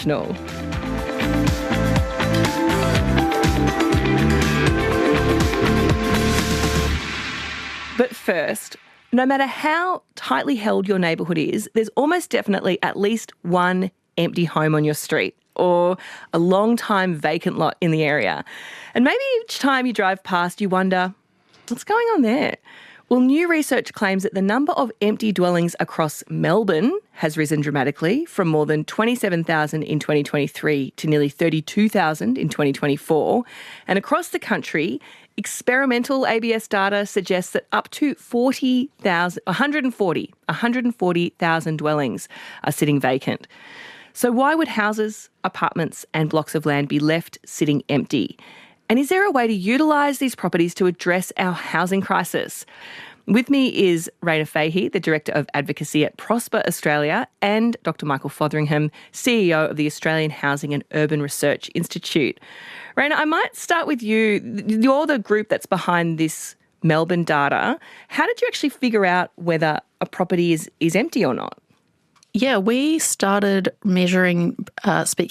National. But first, no matter how tightly held your neighbourhood is, there's almost definitely at least one empty home on your street or a long-time vacant lot in the area. And maybe each time you drive past, you wonder, what's going on there? Well, new research claims that the number of empty dwellings across Melbourne has risen dramatically from more than 27,000 in 2023 to nearly 32,000 in 2024. And across the country, experimental ABS data suggests that up to 140,000 dwellings are sitting vacant. So why would houses, apartments and blocks of land be left sitting empty? And is there a way to utilise these properties to address our housing crisis? With me is Raina Fahey, the Director of Advocacy at Prosper Australia, and Dr Michael Fotheringham, CEO of the Australian Housing and Urban Research Institute. Raina, I might start with you. You're the group that's behind this Melbourne data. How did you actually figure out whether a property is empty or not? Yeah, we started measuring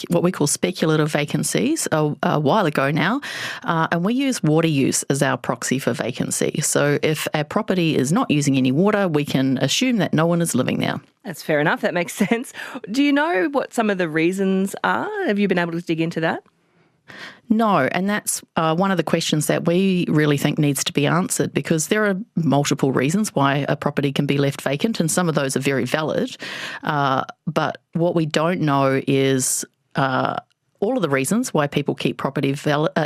what we call speculative vacancies a while ago now, and we use water use as our proxy for vacancy. So if a property is not using any water, we can assume that no one is living there. That's fair enough. That makes sense. Do you know what some of the reasons are? Have you been able to dig into that? No, and that's one of the questions that we really think needs to be answered, because there are multiple reasons why a property can be left vacant, and some of those are very valid. But what we don't know is all of the reasons why people keep property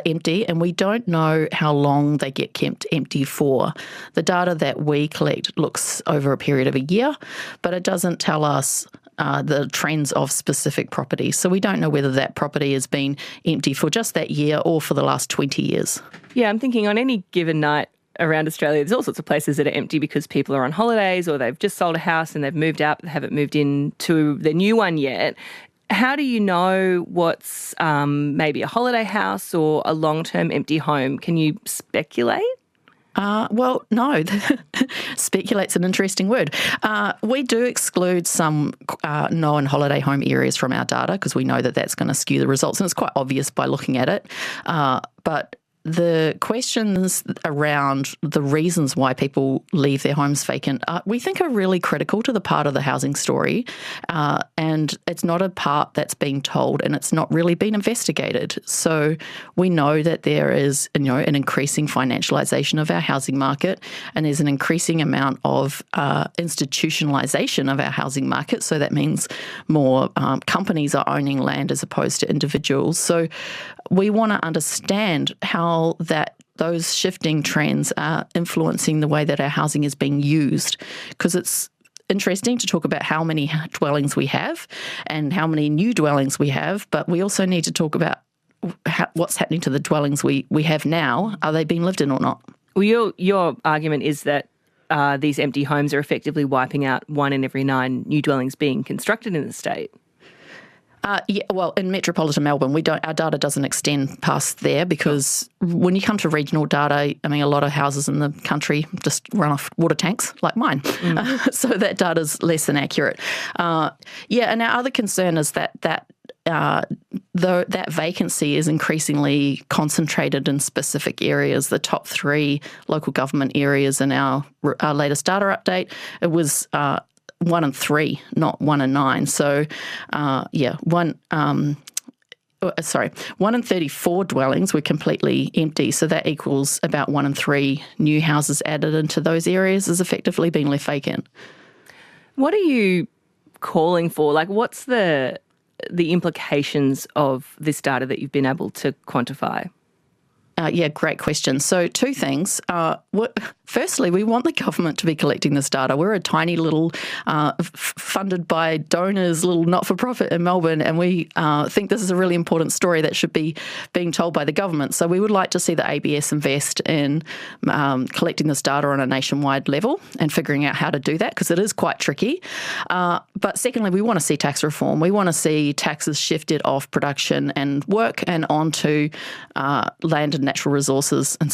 empty, and we don't know how long they get kept empty for. The data that we collect looks over a period of a year, but it doesn't tell us the trends of specific properties. So we don't know whether that property has been empty for just that year or for the last 20 years. Yeah, I'm thinking on any given night around Australia, there's all sorts of places that are empty because people are on holidays or they've just sold a house and they've moved out but they haven't moved into their new one yet. How do you know what's maybe a holiday house or a long-term empty home? Can you speculate? Well, no. Speculate's an interesting word. We do exclude some known holiday home areas from our data because we know that that's going to skew the results, and it's quite obvious by looking at it. But the questions around the reasons why people leave their homes vacant, we think are really critical to the part of the housing story. And it's not a part that's being told, and it's not really been investigated. So we know that there is, an increasing financialisation of our housing market, and there's an increasing amount of institutionalisation of our housing market. So that means more companies are owning land as opposed to individuals. So we want to understand how those shifting trends are influencing the way that our housing is being used, because it's interesting to talk about how many dwellings we have and how many new dwellings we have, but we also need to talk about what's happening to the dwellings we have now. Are they being lived in or not? Well, your argument is that these empty homes are effectively wiping out 1 in every 9 new dwellings being constructed in the state. Yeah, well, in metropolitan Melbourne, our data doesn't extend past there, because when you come to regional data, I mean, a lot of houses in the country just run off water tanks like mine. So that data's less than accurate. And our other concern is that vacancy is increasingly concentrated in specific areas. The top 3 local government areas in our latest data update, it was 1 in 3, not 1 in 9. So, 1 in 34 dwellings were completely empty. So that equals about 1 in 3 new houses added into those areas has effectively been left vacant. What are you calling for? Like, what's the implications of this data that you've been able to quantify? Great question. So 2 things. Firstly, we want the government to be collecting this data. We're a tiny little, funded by donors, little not-for-profit in Melbourne, and we think this is a really important story that should be being told by the government. So we would like to see the ABS invest in collecting this data on a nationwide level and figuring out how to do that, because it is quite tricky. But secondly, we want to see tax reform. We want to see taxes shifted off production and work and onto land and natural resources, and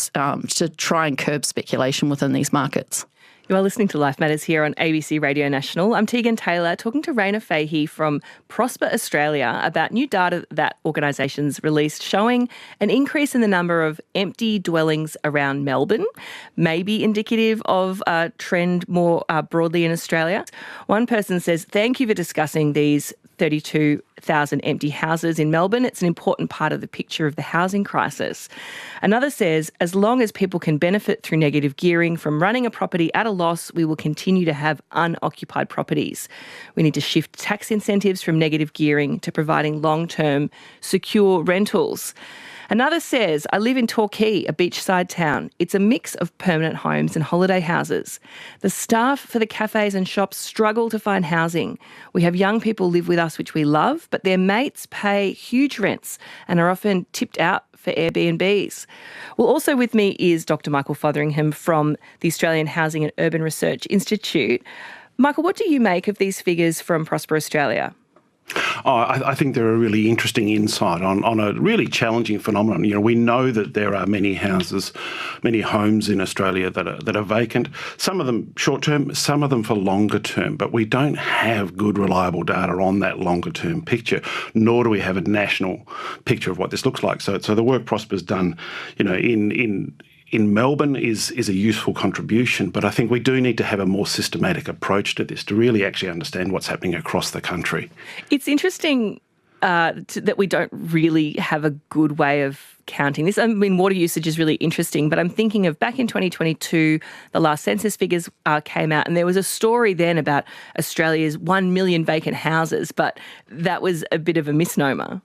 to try and curb speculation within these markets. You are listening to Life Matters here on ABC Radio National. I'm Tegan Taylor, talking to Raina Fahey from Prosper Australia about new data that organisations released showing an increase in the number of empty dwellings around Melbourne, maybe indicative of a trend more broadly in Australia. One person says, thank you for discussing these 32,000 empty houses in Melbourne. It's an important part of the picture of the housing crisis. Another says, as long as people can benefit through negative gearing from running a property at a loss, we will continue to have unoccupied properties. We need to shift tax incentives from negative gearing to providing long-term secure rentals. Another says, I live in Torquay, a beachside town. It's a mix of permanent homes and holiday houses. The staff for the cafes and shops struggle to find housing. We have young people live with us, which we love, but their mates pay huge rents and are often tipped out for Airbnbs. Well, also with me is Dr. Michael Fotheringham from the Australian Housing and Urban Research Institute. Michael, what do you make of these figures from Prosper Australia? I think they're a really interesting insight on a really challenging phenomenon. You know, we know that there are many houses, many homes in Australia that are vacant, some of them short-term, some of them for longer term, but we don't have good, reliable data on that longer-term picture, nor do we have a national picture of what this looks like. So the work Prosper's done, you know, in Melbourne is a useful contribution, but I think we do need to have a more systematic approach to this to really actually understand what's happening across the country. It's interesting that we don't really have a good way of counting this. I mean, water usage is really interesting, but I'm thinking of back in 2022, the last census figures came out, and there was a story then about Australia's 1 million vacant houses, but that was a bit of a misnomer.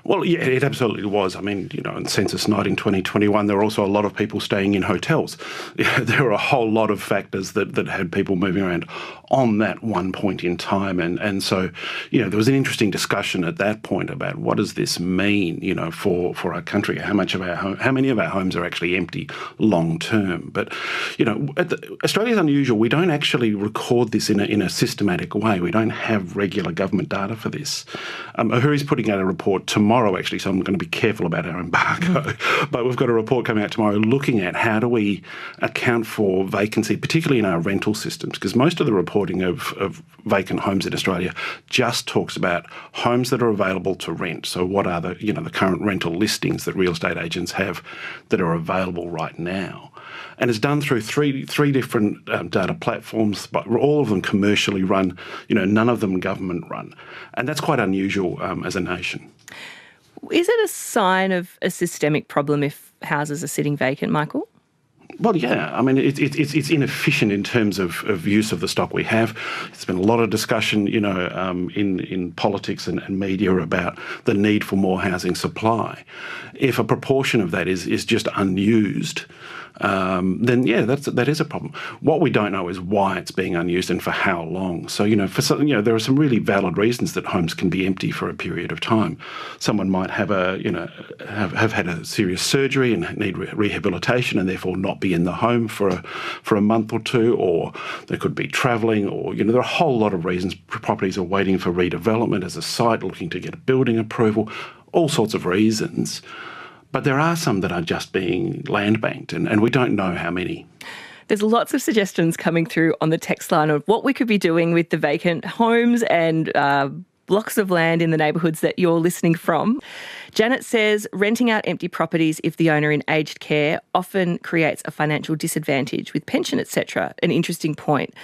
Well, yeah, it absolutely was. I mean, you know, in Census Night in 2021, there were also a lot of people staying in hotels. There were a whole lot of factors that had people moving around on that one point in time. And so, you know, there was an interesting discussion at that point about what does this mean, you know, for our country? How many of our homes are actually empty long term? But, you know, Australia's unusual. We don't actually record this in a systematic way. We don't have regular government data for this. Uhuri's putting out a report tomorrow, actually, so I'm going to be careful about our embargo. But we've got a report coming out tomorrow looking at how do we account for vacancy, particularly in our rental systems, because most of the reporting of vacant homes in Australia just talks about homes that are available to rent. So what are the current rental listings that real estate agents have that are available right now? And it's done through three different data platforms, but all of them commercially run, you know, none of them government run. And that's quite unusual as a nation. Is it a sign of a systemic problem if houses are sitting vacant, Michael? Well, yeah. I mean, it's inefficient in terms of use of the stock we have. There's been a lot of discussion, you know, in politics and media about the need for more housing supply. If a proportion of that is just unused, then yeah, that is a problem. What we don't know is why it's being unused and for how long. So, you know, there are some really valid reasons that homes can be empty for a period of time. Someone might have have had a serious surgery and need rehabilitation and therefore not be in the home for a month or two, or they could be travelling, or, you know, there are a whole lot of reasons. Properties are waiting for redevelopment as a site, looking to get a building approval, all sorts of reasons. But there are some that are just being land banked, and we don't know how many. There's lots of suggestions coming through on the text line of what we could be doing with the vacant homes and blocks of land in the neighbourhoods that you're listening from. Janet says renting out empty properties if the owner in aged care often creates a financial disadvantage with pension, etc. An interesting point.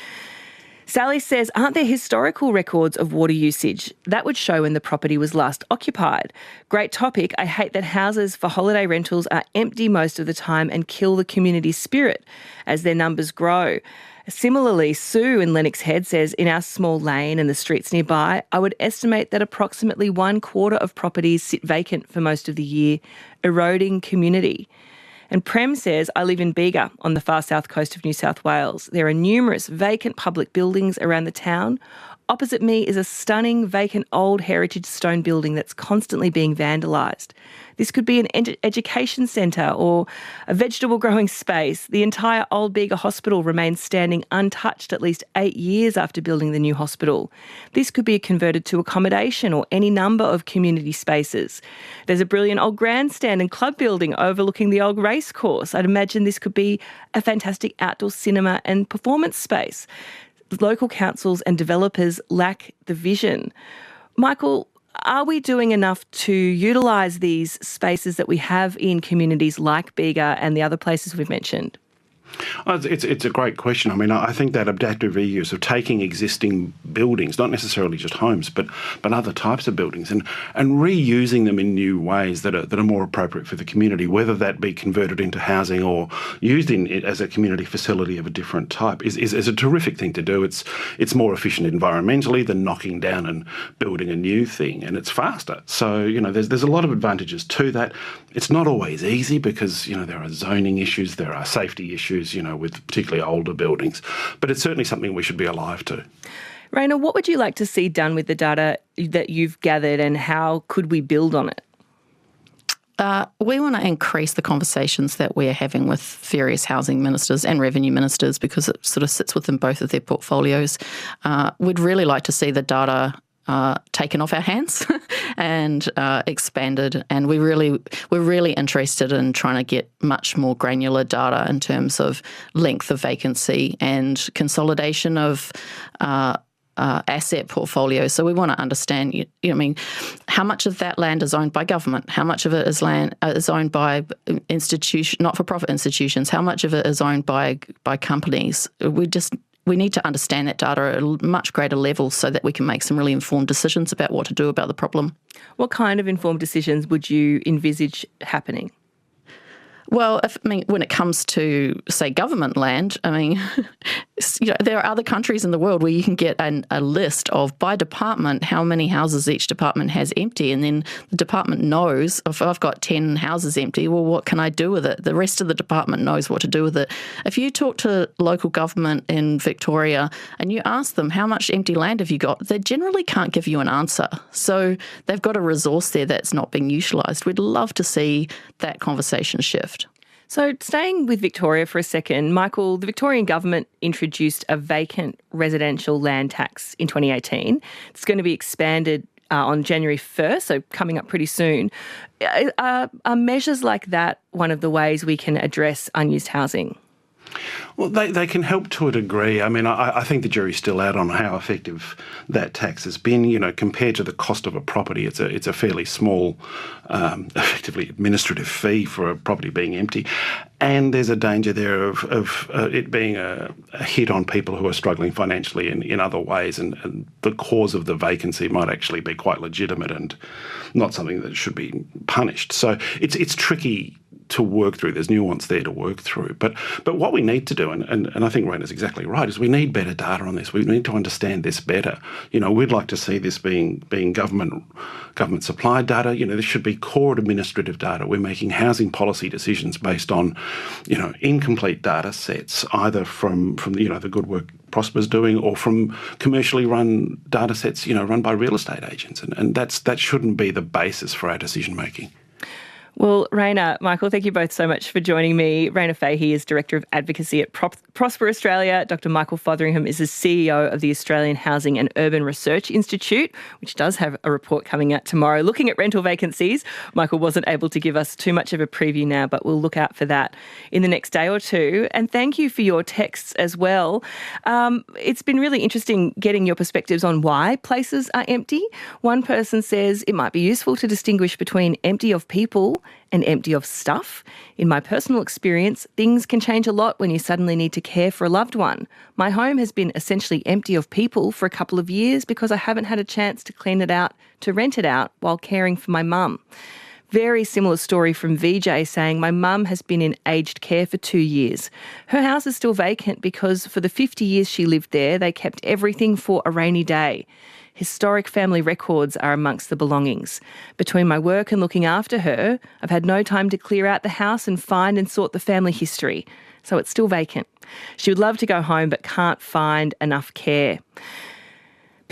Sally says, aren't there historical records of water usage? That would show when the property was last occupied. Great topic. I hate that houses for holiday rentals are empty most of the time and kill the community spirit as their numbers grow. Similarly, Sue in Lennox Head says, in our small lane and the streets nearby, I would estimate that approximately 1/4 of properties sit vacant for most of the year, eroding community. And Prem says, I live in Bega on the far south coast of New South Wales. There are numerous vacant public buildings around the town, Opposite me is a stunning, vacant, old heritage stone building that's constantly being vandalised. This could be an education centre or a vegetable growing space. The entire Old Bega Hospital remains standing untouched at least 8 years after building the new hospital. This could be converted to accommodation or any number of community spaces. There's a brilliant old grandstand and club building overlooking the old racecourse. I'd imagine this could be a fantastic outdoor cinema and performance space. Local councils and developers lack the vision. Michael, are we doing enough to utilise these spaces that we have in communities like Bega and the other places we've mentioned? It's a great question. I mean, I think that adaptive reuse of taking existing buildings, not necessarily just homes, but other types of buildings, and reusing them in new ways that are more appropriate for the community, whether that be converted into housing or used as a community facility of a different type, is a terrific thing to do. It's more efficient environmentally than knocking down and building a new thing, and it's faster. So, there's a lot of advantages to that. It's not always easy because, there are zoning issues, there are safety issues, with particularly older buildings. But it's certainly something we should be alive to. Raina, what would you like to see done with the data that you've gathered, and how could we build on it? We want to increase the conversations that we're having with various housing ministers and revenue ministers because it sort of sits within both of their portfolios. We'd really like to see the data taken off our hands and expanded, and we're really interested in trying to get much more granular data in terms of length of vacancy and consolidation of asset portfolios. So we want to understand, how much of that land is owned by government, how much of it is owned by not-for-profit institutions, how much of it is owned by companies. We need to understand that data at a much greater level so that we can make some really informed decisions about what to do about the problem. What kind of informed decisions would you envisage happening? Well, when it comes to, say, government land, there are other countries in the world where you can get a list of, by department, how many houses each department has empty, and then the department knows, if I've got 10 houses empty, well, what can I do with it? The rest of the department knows what to do with it. If you talk to local government in Victoria and you ask them, how much empty land have you got? They generally can't give you an answer. So they've got a resource there that's not being utilised. We'd love to see that conversation shift. So staying with Victoria for a second, Michael, the Victorian government introduced a vacant residential land tax in 2018. It's going to be expanded on January 1st, so coming up pretty soon. Are measures like that one of the ways we can address unused housing? Well, they can help to a degree. I mean, I think the jury's still out on how effective that tax has been. Compared to the cost of a property, it's a fairly small, effectively administrative fee for a property being empty. And there's a danger there of it being a hit on people who are struggling financially in other ways. And the cause of the vacancy might actually be quite legitimate and not something that should be punished. So it's tricky to work through. There's nuance there to work through. But what we need to do, and I think Raina's exactly right, is we need better data on this. We need to understand this better. We'd like to see this being government supplied data. This should be core administrative data. We're making housing policy decisions based on, incomplete data sets, either from the good work Prosper's doing or from commercially run data sets, run by real estate agents. And that shouldn't be the basis for our decision making. Well, Raina, Michael, thank you both so much for joining me. Raina Fahey is Director of Advocacy at Prosper Australia. Dr. Michael Fotheringham is the CEO of the Australian Housing and Urban Research Institute, which does have a report coming out tomorrow looking at rental vacancies. Michael wasn't able to give us too much of a preview now, but we'll look out for that in the next day or two. And thank you for your texts as well. It's been really interesting getting your perspectives on why places are empty. One person says it might be useful to distinguish between empty of people and empty of stuff. In my personal experience, things can change a lot when you suddenly need to care for a loved one. My home has been essentially empty of people for a couple of years because I haven't had a chance to clean it out, to rent it out while caring for my mum. Very similar story from VJ saying, my mum has been in aged care for 2 years. Her house is still vacant because for the 50 years she lived there, they kept everything for a rainy day. Historic family records are amongst the belongings. Between my work and looking after her, I've had no time to clear out the house and find and sort the family history. So it's still vacant. She would love to go home but can't find enough care.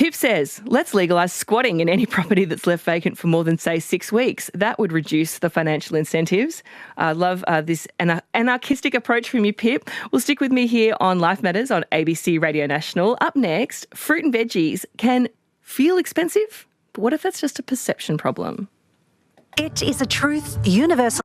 Pip says, let's legalise squatting in any property that's left vacant for more than, say, 6 weeks. That would reduce the financial incentives. I love this anarchistic approach from you, Pip. Well, stick with me here on Life Matters on ABC Radio National. Up next, fruit and veggies can feel expensive, but what if that's just a perception problem? It is a truth universally